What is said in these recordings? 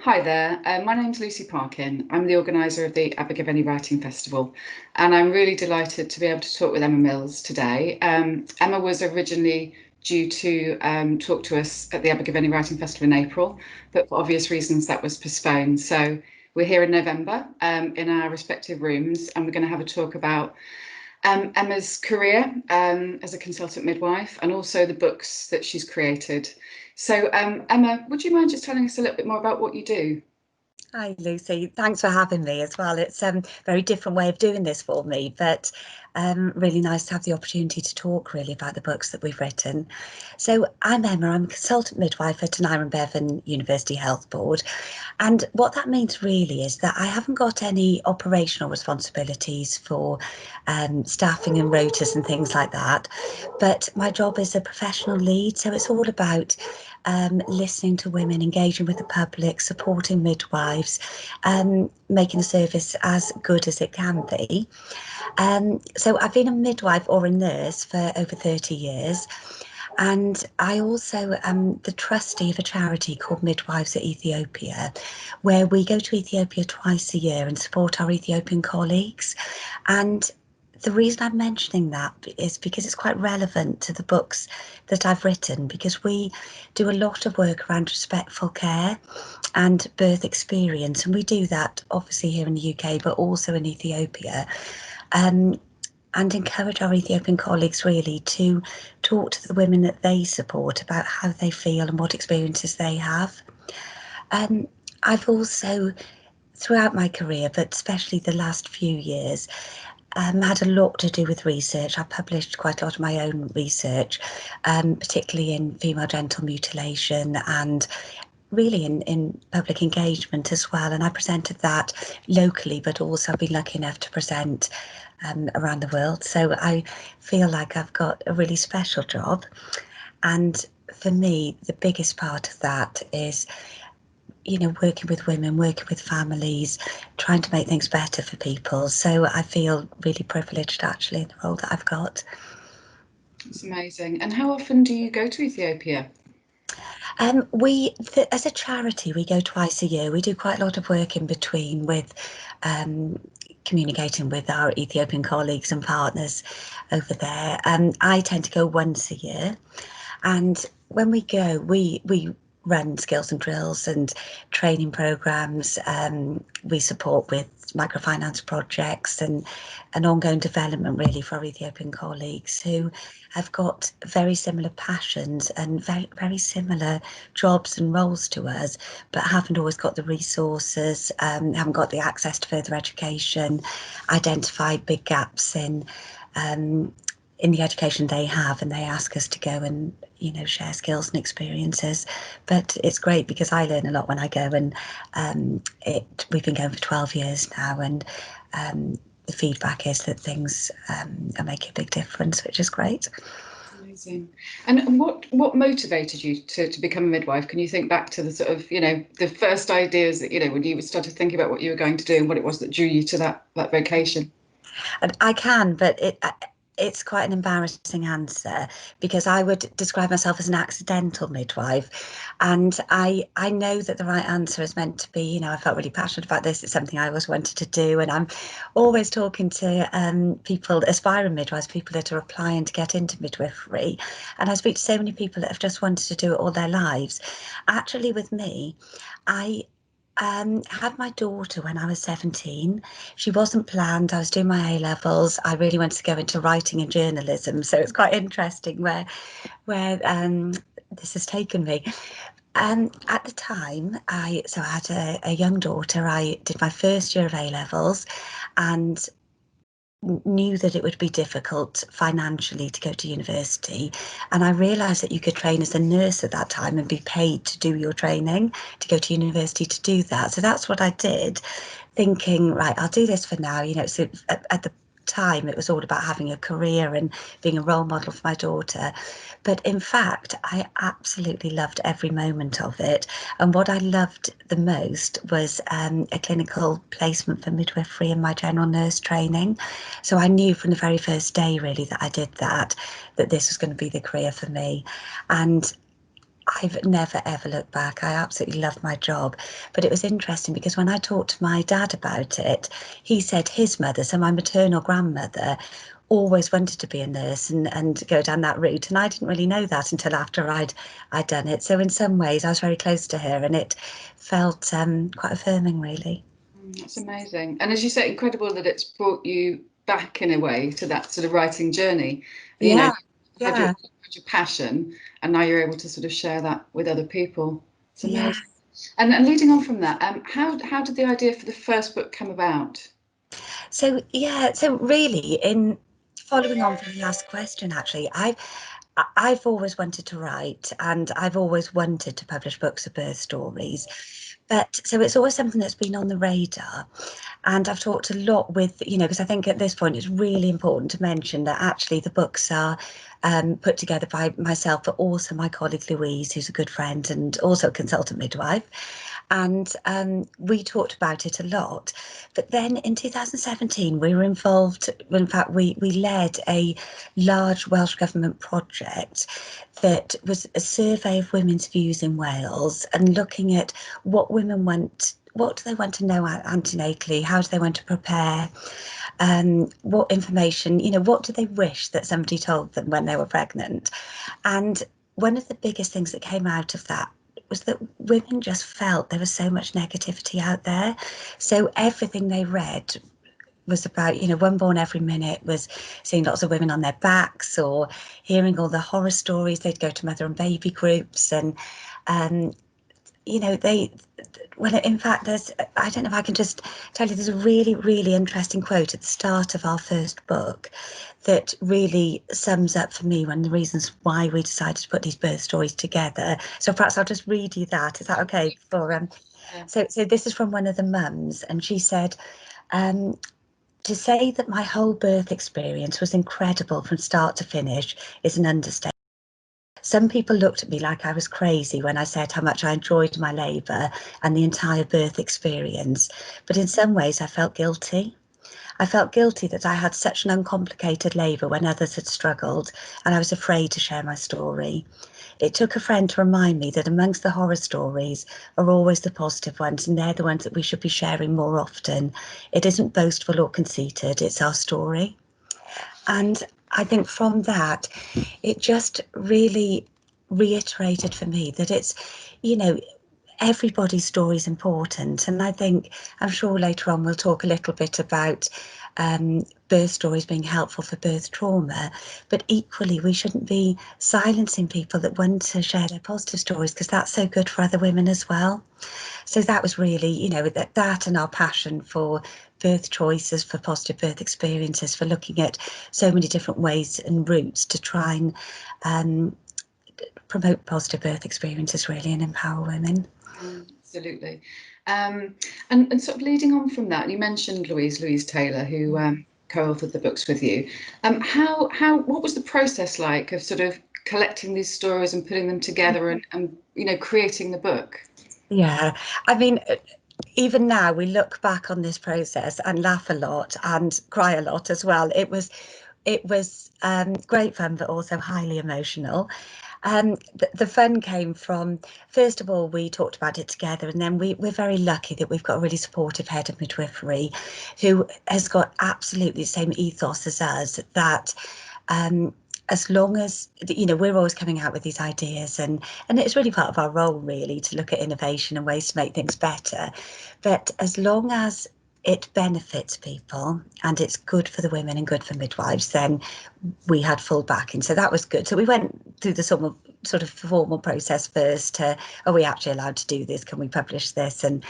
Hi there, my name's Lucy Parkin. I'm the organiser of the Abergavenny Writing Festival, and I'm really delighted to be able to talk with Emma Mills today. Emma was originally due to talk to us at the Abergavenny Writing Festival in April, but for obvious reasons that was postponed. So we're here in November in our respective rooms, and we're going to have a talk about Emma's career as a consultant midwife and also the books that she's created. So Emma, would you mind just telling us a little bit more about what you do? Hi Lucy, thanks for having me as well. It's a very different way of doing this for me, but really nice to have the opportunity to talk really about the books that we've written. So I'm Emma, I'm a consultant midwife at Abergavenny University Health Board. And what that means really is that I haven't got any operational responsibilities for staffing and rotas and things like that. But my job is a professional lead, so it's all about listening to women, engaging with the public, supporting midwives, making the service as good as it can be. So I've been a midwife or a nurse for over 30 years. And I also am the trustee of a charity called Midwives at Ethiopia, where we go to Ethiopia twice a year and support our Ethiopian colleagues. And the reason I'm mentioning that is because it's quite relevant to the books that I've written, because we do a lot of work around respectful care and birth experience. And we do that obviously here in the UK, but also in Ethiopia. And encourage our Ethiopian colleagues really to talk to the women that they support about how they feel and what experiences they have. I've also, throughout my career, but especially the last few years, had a lot to do with research. I published quite a lot of my own research, particularly in female genital mutilation and really in public engagement as well. And I presented that locally, but also I've been lucky enough to present around the world. So I feel like I've got a really special job. And for me, the biggest part of that is, you know, working with women, working with families, trying to make things better for people. So I feel really privileged actually in the role that I've got. It's amazing. And how often do you go to Ethiopia? As a charity, we go twice a year. We do quite a lot of work in between with communicating with our Ethiopian colleagues and partners over there. I tend to go once a year, and when we go, we run skills and drills and training programs. We support with microfinance projects and an ongoing development really for our Ethiopian colleagues who have got very similar passions and very, very similar jobs and roles to us, but haven't always got the resources, haven't got the access to further education, identify big gaps in the education they have, and they ask us to go and, you know, share skills and experiences. But it's great because I learn a lot when I go, and we've been going for 12 years now, and the feedback is that things are making a big difference, which is great. Amazing. And what motivated you to become a midwife? Can you think back to the sort of, you know, the first ideas that, you know, when you started thinking about what you were going to do and what it was that drew you to that vocation? And I can, but it's quite an embarrassing answer because I would describe myself as an accidental midwife. And I know that the right answer is meant to be, you know, I felt really passionate about this. It's something I always wanted to do. And I'm always talking to people, aspiring midwives, people that are applying to get into midwifery. And I speak to so many people that have just wanted to do it all their lives. Actually, with me, I had my daughter when I was 17. She wasn't planned. I was doing my A levels. I really wanted to go into writing and journalism, so it's quite interesting where this has taken me. At the time, I had a young daughter. I did my first year of A levels, and knew that it would be difficult financially to go to university, and I realised that you could train as a nurse at that time and be paid to do your training to go to university to do that. So that's what I did, thinking, right, I'll do this for now. You know, so at the time it was all about having a career and being a role model for my daughter, but in fact I absolutely loved every moment of it. And what I loved the most was a clinical placement for midwifery in my general nurse training. So I knew from the very first day really that I did that this was going to be the career for me. And I've never ever looked back. I absolutely love my job. But it was interesting because when I talked to my dad about it, he said his mother, so my maternal grandmother, always wanted to be a nurse and go down that route. And I didn't really know that until after I'd done it. So in some ways I was very close to her and it felt quite affirming, really. That's amazing. And as you say, incredible that it's brought you back in a way to that sort of writing journey. You know, Yeah, you had your, yeah, had your passion, and now you're able to sort of share that with other people. It's yeah. amazing. And leading on from that, how did the idea for the first book come about? So yeah, so really in following on from the last question, actually, I've always wanted to write and I've always wanted to publish books of birth stories. But so it's always something that's been on the radar. And I've talked a lot with, because I think at this point it's really important to mention that actually the books are put together by myself, but also my colleague Louise, who's a good friend and also a consultant midwife. And we talked about it a lot. But then in 2017, we were involved, in fact, we led a large Welsh Government project that was a survey of women's views in Wales and looking at what women want. What do they want to know antenatally? How do they want to prepare? What information, what do they wish that somebody told them when they were pregnant? And one of the biggest things that came out of that was that women just felt there was so much negativity out there. So everything they read was about, one born every minute was seeing lots of women on their backs or hearing all the horror stories. They'd go to mother and baby groups and um, they well, in fact, I don't know if I can just tell you, there's a really, really interesting quote at the start of our first book that really sums up for me one of the reasons why we decided to put these birth stories together. So perhaps I'll just read you that. Is that okay? Yeah. So this is from one of the mums, and she said, um, to say that my whole birth experience was incredible from start to finish is an understatement. Some people looked at me like I was crazy when I said how much I enjoyed my labour and the entire birth experience, but in some ways I felt guilty. I felt guilty that I had such an uncomplicated labour when others had struggled, and I was afraid to share my story. It took a friend to remind me that amongst the horror stories are always the positive ones, and they're the ones that we should be sharing more often. It isn't boastful or conceited, it's our story. And I think from that, it just really reiterated for me that it's, you know, everybody's story is important. And I think, I'm sure later on we'll talk a little bit about birth stories being helpful for birth trauma, but equally we shouldn't be silencing people that want to share their positive stories because that's so good for other women as well. So that was really, that and our passion for birth choices, for positive birth experiences, for looking at so many different ways and routes to try and promote positive birth experiences really and empower women. Absolutely. And sort of leading on from that, you mentioned Louise Taylor, who co-authored the books with you. What was the process like of sort of collecting these stories and putting them together and creating the book? Yeah, I mean, even now we look back on this process and laugh a lot and cry a lot as well. It was great fun, but also highly emotional. The fun came from, first of all, we talked about it together, and then we're very lucky that we've got a really supportive head of midwifery who has got absolutely the same ethos as us, that as long as, we're always coming out with these ideas, and it's really part of our role really to look at innovation and ways to make things better. But as long as it benefits people and it's good for the women and good for midwives, then we had full backing. So that was good. So we went through the sort of formal process first to, are we actually allowed to do this? Can we publish this? And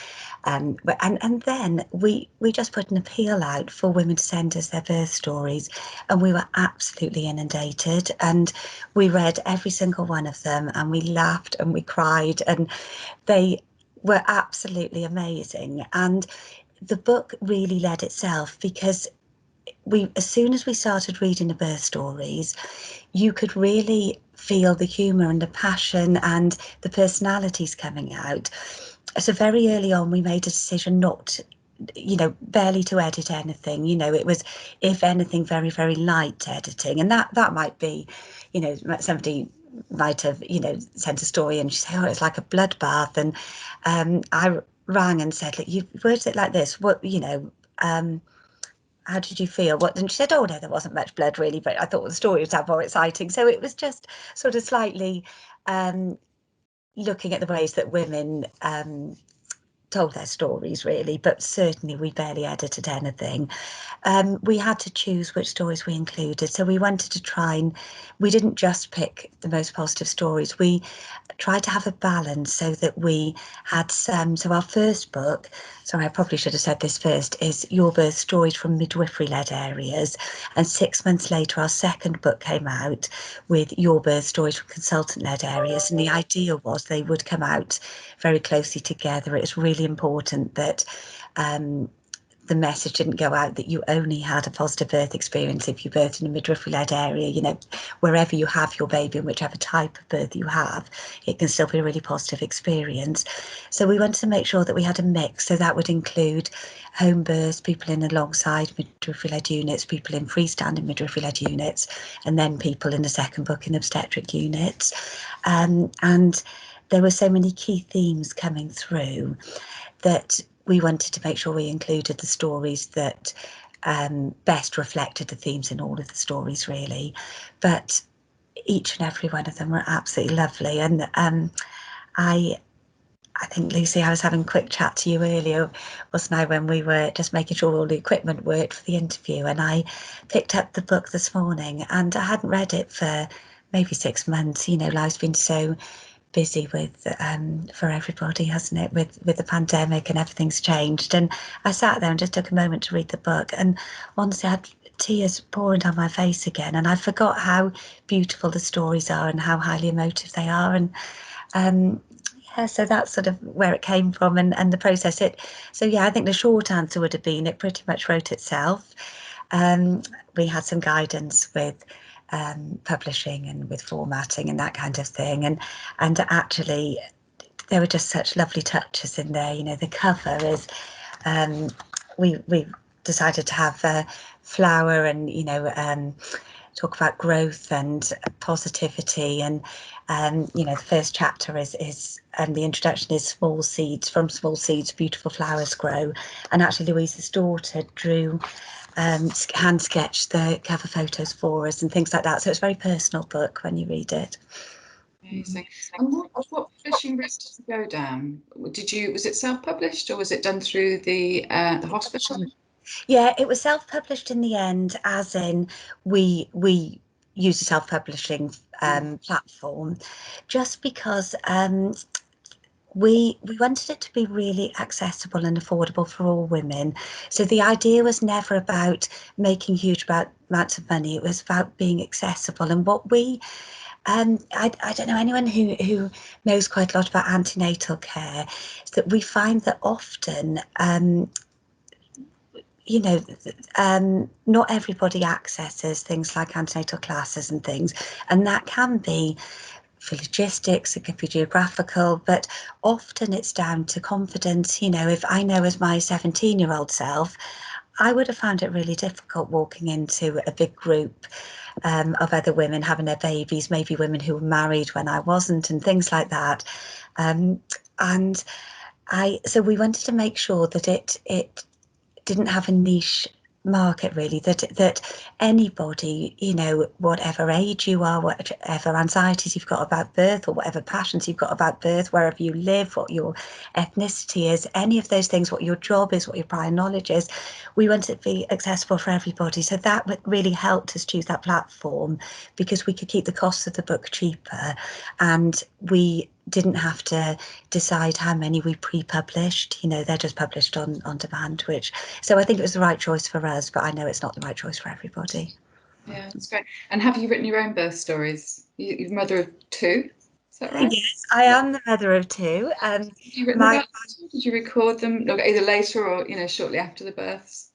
then we just put an appeal out for women to send us their birth stories, and we were absolutely inundated. And we read every single one of them, and we laughed and we cried, and they were absolutely amazing. And the book really led itself because as soon as we started reading the birth stories, you could really feel the humour and the passion and the personalities coming out. So very early on, we made a decision not, barely to edit anything. It was, if anything, very, very light editing. And that might be, somebody might have, you know, sent a story and she said, oh, it's like a bloodbath. And I rang and said, look, you worded it like this. What, you know, how did you feel? What? And she said, oh no, there wasn't much blood really, but I thought the story would sound more exciting. So it was just sort of slightly looking at the ways that women told their stories really, but certainly we barely edited anything. We had to choose which stories we included, so we wanted to try and we didn't just pick the most positive stories, we tried to have a balance so that we had some. So our first book, sorry I probably should have said this first, is Your Birth Stories from Midwifery led areas, and 6 months later our second book came out with Your Birth Stories from consultant led areas, and the idea was they would come out very closely together. It's really important that the message didn't go out that you only had a positive birth experience if you birthed in a midwifery-led area. You know, wherever you have your baby and whichever type of birth you have, it can still be a really positive experience. So we wanted to make sure that we had a mix. So that would include home births, people in alongside midwifery-led units, people in freestanding midwifery-led units, and then people in the second book in obstetric units. And there were so many key themes coming through that we wanted to make sure we included the stories that best reflected the themes in all of the stories really, but each and every one of them were absolutely lovely. And I think, Lucy, I was having a quick chat to you earlier, wasn't I, when we were just making sure all the equipment worked for the interview, and I picked up the book this morning and I hadn't read it for maybe 6 months. You know, life's been so busy with for everybody, hasn't it, with the pandemic, and everything's changed. And I sat there and just took a moment to read the book, and honestly I had tears pouring down my face again, and I forgot how beautiful the stories are and how highly emotive they are. And yeah, so that's sort of where it came from, and the process. So yeah, I think the short answer would have been it pretty much wrote itself. We had some guidance with publishing and with formatting and that kind of thing, and actually there were just such lovely touches in there. You know, the cover is we decided to have a flower, and you know, talk about growth and positivity, and you know, the first chapter is the introduction is small seeds, from small seeds beautiful flowers grow, and actually Louise's daughter drew hand sketch the cover photos for us and things like that. So it's a very personal book when you read it. Amazing. And what publishing route did you go down? Was it self-published or was it done through the hospital? Yeah, it was self-published in the end, as in we used a self-publishing platform, just because we wanted it to be really accessible and affordable for all women. So the idea was never about making huge amounts of money. It was about being accessible. And what we I don't know anyone who knows quite a lot about antenatal care, is that we find that often you know, not everybody accesses things like antenatal classes and things, and that can be for logistics, it could be geographical, but often it's down to confidence. You know, if I know as my 17-year-old self, I would have found it really difficult walking into a big group of other women having their babies, maybe women who were married when I wasn't, and things like that. And so we wanted to make sure that it didn't have a niche market really, that anybody, you know, whatever age you are, whatever anxieties you've got about birth, or whatever passions you've got about birth, wherever you live, what your ethnicity is, any of those things, what your job is, what your prior knowledge is, we want it to be accessible for everybody. So that really helped us choose that platform, because we could keep the costs of the book cheaper, and we didn't have to decide how many we pre-published. You know, they're just published on demand, which, so I think it was the right choice for us, but I know it's not the right choice for everybody. Yeah, that's great. And have you written your own birth stories? You're mother of two, is that right? Yes, I am the mother of two. Have you written about them? Did you record them either later or, you know, shortly after the births?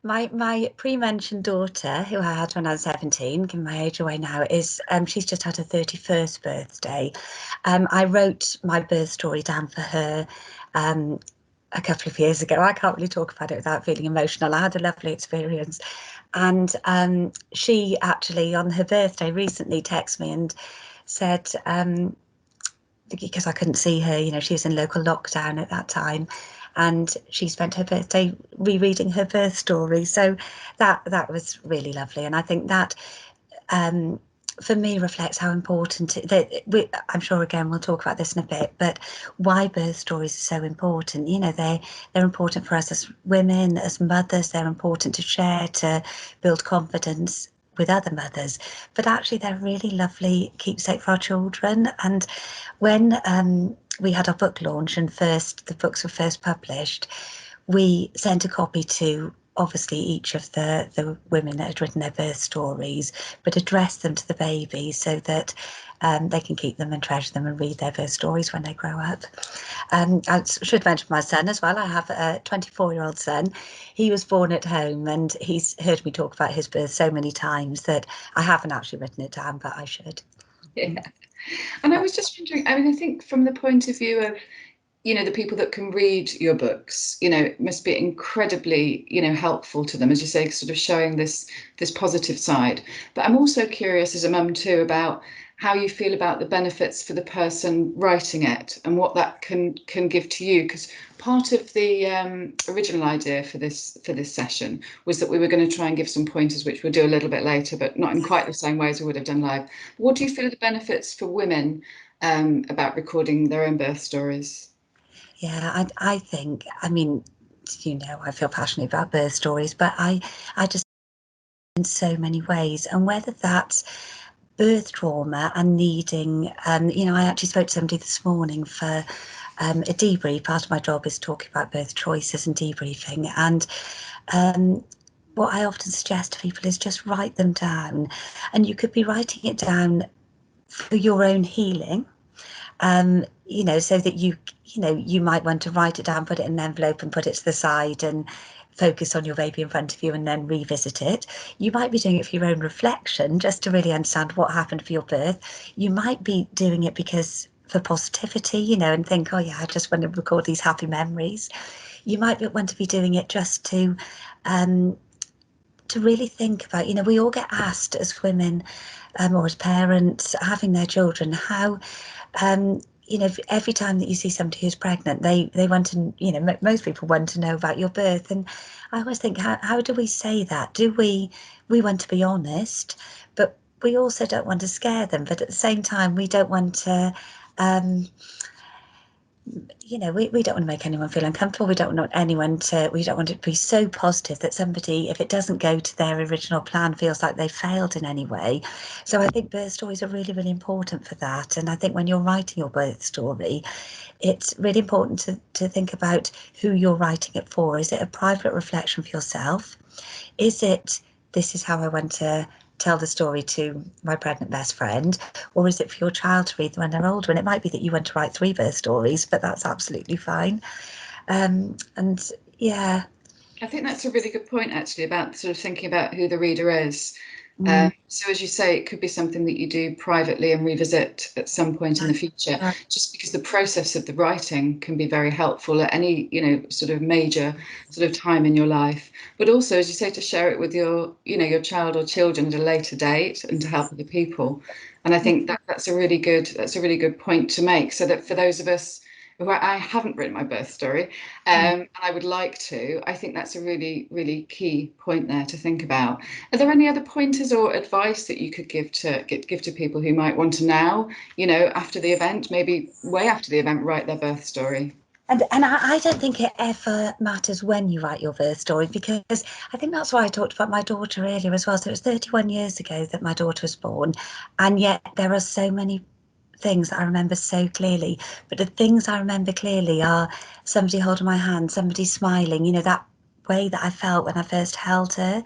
My pre-mentioned daughter, who I had when I was 17, giving my age away now, is she's just had her 31st birthday. I wrote my birth story down for her a couple of years ago. I can't really talk about it without feeling emotional. I had a lovely experience, and she actually on her birthday recently texted me and said, because I couldn't see her, you know, she was in local lockdown at that time, and she spent her birthday rereading her birth story. So that was really lovely, and I think that for me reflects how important I'm sure again we'll talk about this in a bit, but why birth stories are so important. You know, they're important for us as women, as mothers. They're important to share, to build confidence with other mothers, but actually they're really lovely keepsake for our children. And when we had our book launch and the books were first published, we sent a copy to obviously each of the women that had written their birth stories, but addressed them to the baby so that they can keep them and treasure them and read their birth stories when they grow up. I should mention my son as well. I have a 24-year-old son. He was born at home, and he's heard me talk about his birth so many times that I haven't actually written it down, but I should. Yeah. And I was just wondering, I mean, I think from the point of view of, you know, the people that can read your books, you know, it must be incredibly, you know, helpful to them, as you say, sort of showing this positive side. But I'm also curious as a mum too about how you feel about the benefits for the person writing it and what that can give to you, because part of the original idea for this session was that we were going to try and give some pointers, which we'll do a little bit later, but not in quite the same way as we would have done live. What do you feel are the benefits for women about recording their own birth stories? Yeah, I think, I mean, you know, I feel passionate about birth stories, but I just in so many ways, and whether that's birth trauma and needing, you know, I actually spoke to somebody this morning for a debrief. Part of my job is talking about birth choices and debriefing, and what I often suggest to people is just write them down, and you could be writing it down for your own healing. You know, so that you know, you might want to write it down, put it in an envelope and put it to the side and focus on your baby in front of you and then revisit it. You might be doing it for your own reflection, just to really understand what happened for your birth. You might be doing it because for positivity, you know, and think, oh yeah, I just want to record these happy memories. You might want to be doing it just to really think about, you know, we all get asked as women or as parents having their children, how you know, every time that you see somebody who's pregnant, they want to, you know, most people want to know about your birth. And I always think, how do we say that? Do we want to be honest, but we also don't want to scare them. But at the same time, we don't want to, you know, we don't want to make anyone feel uncomfortable. We don't want anyone to, we don't want it to be so positive that somebody, if it doesn't go to their original plan, feels like they failed in any way. So I think birth stories are really, really important for that. And I think when you're writing your birth story, it's really important to think about who you're writing it for. Is it a private reflection for yourself? Is it, this is how I want to tell the story to my pregnant best friend, or is it for your child to read when they're older? And it might be that you want to write 3 birth stories, but that's absolutely fine. And yeah. I think that's a really good point, actually, about sort of thinking about who the reader is. So, as you say, it could be something that you do privately and revisit at some point in the future, just because the process of the writing can be very helpful at any, you know, sort of major sort of time in your life. But also, as you say, to share it with your, you know, your child or children at a later date and to help other people. And I think that's a really good point to make. So that for those of us who I haven't written my birth story, and I would like to. I think that's a really, really key point there to think about. Are there any other pointers or advice that you could give to people who might want to now, you know, after the event, maybe way after the event, write their birth story? And I don't think it ever matters when you write your birth story, because I think that's why I talked about my daughter earlier as well. So it was 31 years ago that my daughter was born, and yet there are so many things that I remember so clearly. But the things I remember clearly are somebody holding my hand, somebody smiling, you know, that way that I felt when I first held her,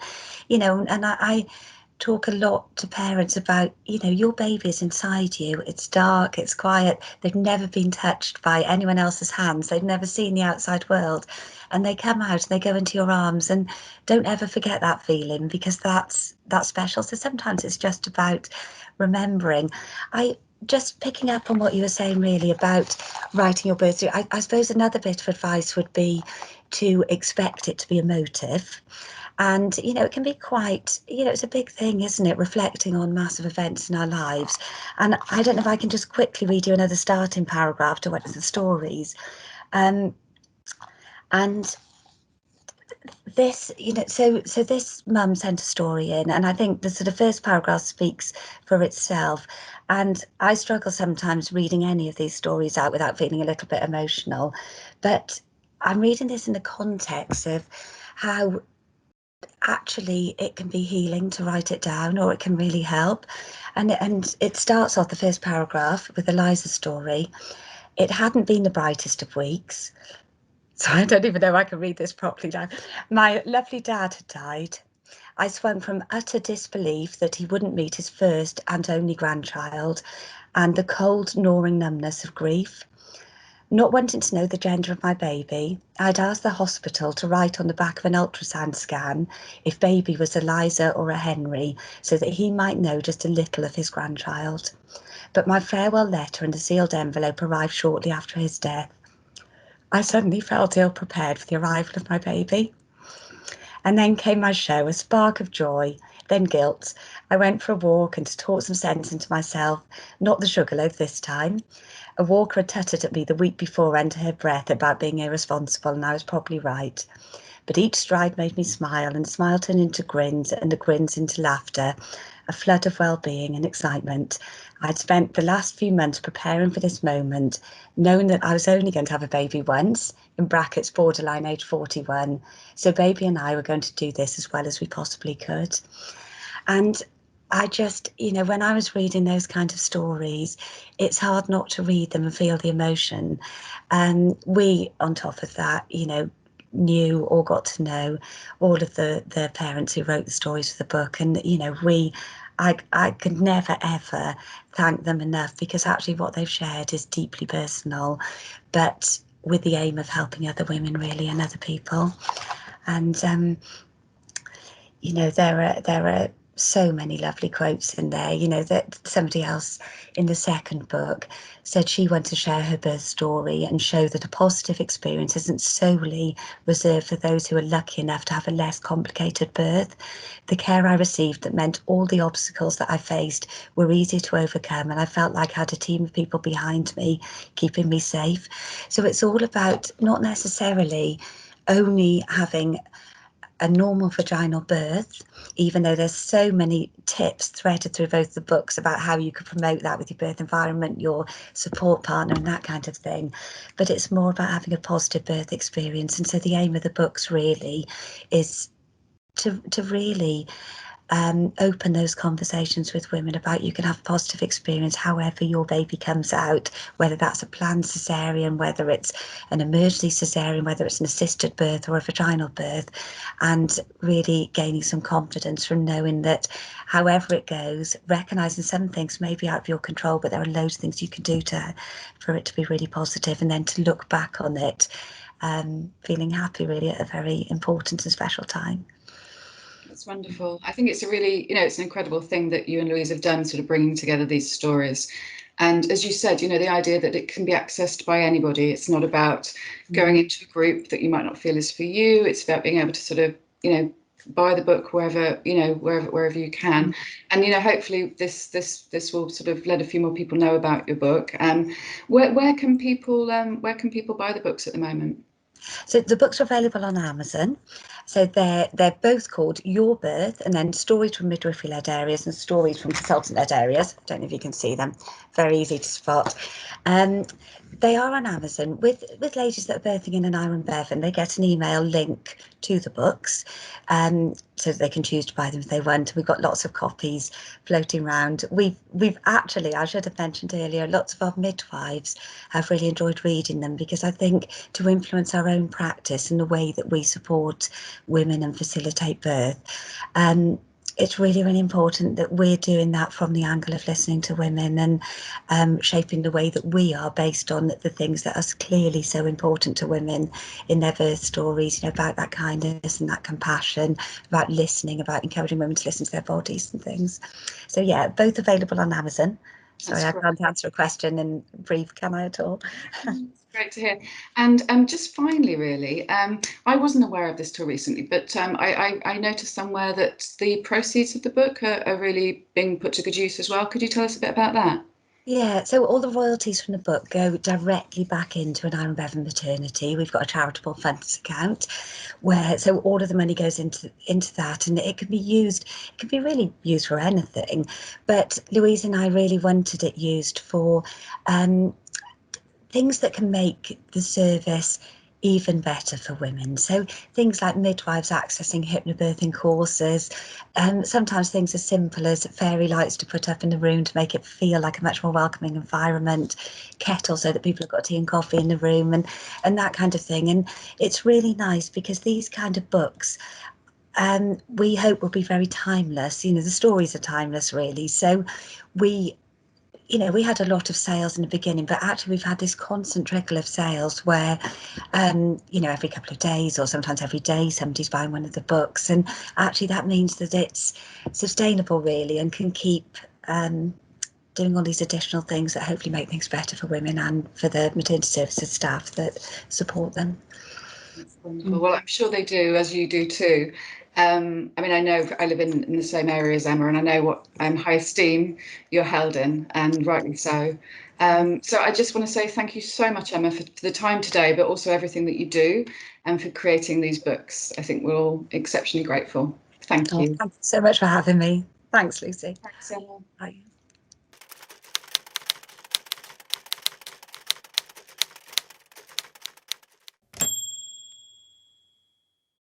you know, and I talk a lot to parents about, you know, your baby is inside you. It's dark, it's quiet. They've never been touched by anyone else's hands. They've never seen the outside world. And they come out and they go into your arms, and don't ever forget that feeling, because that's special. So sometimes it's just about remembering. just picking up on what you were saying really about writing your birth story, I suppose another bit of advice would be to expect it to be emotive. And, you know, it can be quite, you know, it's a big thing, isn't it? Reflecting on massive events in our lives. And I don't know if I can just quickly read you another starting paragraph to one of the stories. And this, you know, so this mum sent a story in, and I think the sort of first paragraph speaks for itself. And I struggle sometimes reading any of these stories out without feeling a little bit emotional. But I'm reading this in the context of how actually it can be healing to write it down, or it can really help. And it starts off the first paragraph with Eliza's story. It hadn't been the brightest of weeks. So I don't even know if I can read this properly now. My lovely dad had died. I swung from utter disbelief that he wouldn't meet his first and only grandchild, and the cold, gnawing numbness of grief. Not wanting to know the gender of my baby, I'd asked the hospital to write on the back of an ultrasound scan if baby was Eliza or a Henry, so that he might know just a little of his grandchild. But my farewell letter and a sealed envelope arrived shortly after his death. I suddenly felt ill prepared for the arrival of my baby. And then came my show, a spark of joy, then guilt. I went for a walk and to talk some sense into myself, not the sugarloaf this time. A walker had tutted at me the week before under her breath about being irresponsible, and I was probably right. But each stride made me smile, and smile turned into grins, and the grins into laughter, a flood of well-being and excitement. I'd spent the last few months preparing for this moment, knowing that I was only going to have a baby once, in brackets borderline age 41, so baby and I were going to do this as well as we possibly could. And I just, you know, when I was reading those kind of stories, it's hard not to read them and feel the emotion. And we, on top of that, you know, knew or got to know all of the parents who wrote the stories for the book. And, you know, I could never, ever thank them enough, because actually what they've shared is deeply personal, but with the aim of helping other women really and other people. And, you know, there are so many lovely quotes in there. You know, that somebody else in the second book said she wanted to share her birth story and show that a positive experience isn't solely reserved for those who are lucky enough to have a less complicated birth. The care I received that meant all the obstacles that I faced were easy to overcome, and I felt like I had a team of people behind me keeping me safe. So it's all about not necessarily only having a normal vaginal birth, even though there's so many tips threaded through both the books about how you could promote that with your birth environment, your support partner, and that kind of thing. But it's more about having a positive birth experience. And so the aim of the books really is to really open those conversations with women about you can have a positive experience however your baby comes out, whether that's a planned cesarean, whether it's an emergency cesarean, whether it's an assisted birth or a vaginal birth, and really gaining some confidence from knowing that however it goes, recognising some things may be out of your control, but there are loads of things you can do for it to be really positive, and then to look back on it feeling happy really at a very important and special time. That's wonderful. I think it's a really, you know, it's an incredible thing that you and Louise have done, sort of bringing together these stories. And as you said, you know, the idea that it can be accessed by anybody. It's not about going into a group that you might not feel is for you. It's about being able to sort of, you know, buy the book wherever, you know, wherever you can. And, you know, hopefully this will sort of let a few more people know about your book. Where can people buy the books at the moment? So the books are available on Amazon. So they're both called Your Birth, and then Stories from Midwifery-led Areas and Stories from Consultant-led Areas. I don't know if you can see them. Very easy to spot. They are on Amazon with ladies that are birthing in an Iron Bev, and they get an email link to the books, so they can choose to buy them if they want. We've got lots of copies floating around. We've actually, I should have mentioned earlier, lots of our midwives have really enjoyed reading them, because I think to influence our own practice and the way that we support women and facilitate birth, it's really, really important that we're doing that from the angle of listening to women and shaping the way that we are based on the things that are clearly so important to women in their birth stories, you know, about that kindness and that compassion, about listening, about encouraging women to listen to their bodies and things. So yeah, both available on Amazon. Sorry, I can't answer a question in brief, can I at all? It's great to hear. And just finally, really, I wasn't aware of this till recently, but I noticed somewhere that the proceeds of the book are really being put to good use as well. Could you tell us a bit about that? Yeah, so all the royalties from the book go directly back into an Abergavenny maternity. We've got a charitable funds account where so all of the money goes into that, and it can be used, it can be really used for anything. But Louise and I really wanted it used for things that can make the service even better for women. So things like midwives accessing hypnobirthing courses, sometimes things as simple as fairy lights to put up in the room to make it feel like a much more welcoming environment, kettles so that people have got tea and coffee in the room, and that kind of thing. And it's really nice because these kind of books we hope will be very timeless. You know, the stories are timeless really. So we we had a lot of sales in the beginning, but actually we've had this constant trickle of sales where, every couple of days or sometimes every day somebody's buying one of the books. And actually that means that it's sustainable really and can keep doing all these additional things that hopefully make things better for women and for the maternity services staff that support them. That's wonderful. Well, I'm sure they do, as you do too. I mean, I know I live in the same area as Emma, and I know what high esteem you're held in, and rightly so. So I just want to say thank you so much, Emma, for the time today, but also everything that you do and for creating these books. I think we're all exceptionally grateful. Thank you. Thanks so much for having me. Thanks, Lucy. Thanks, Emma. Bye.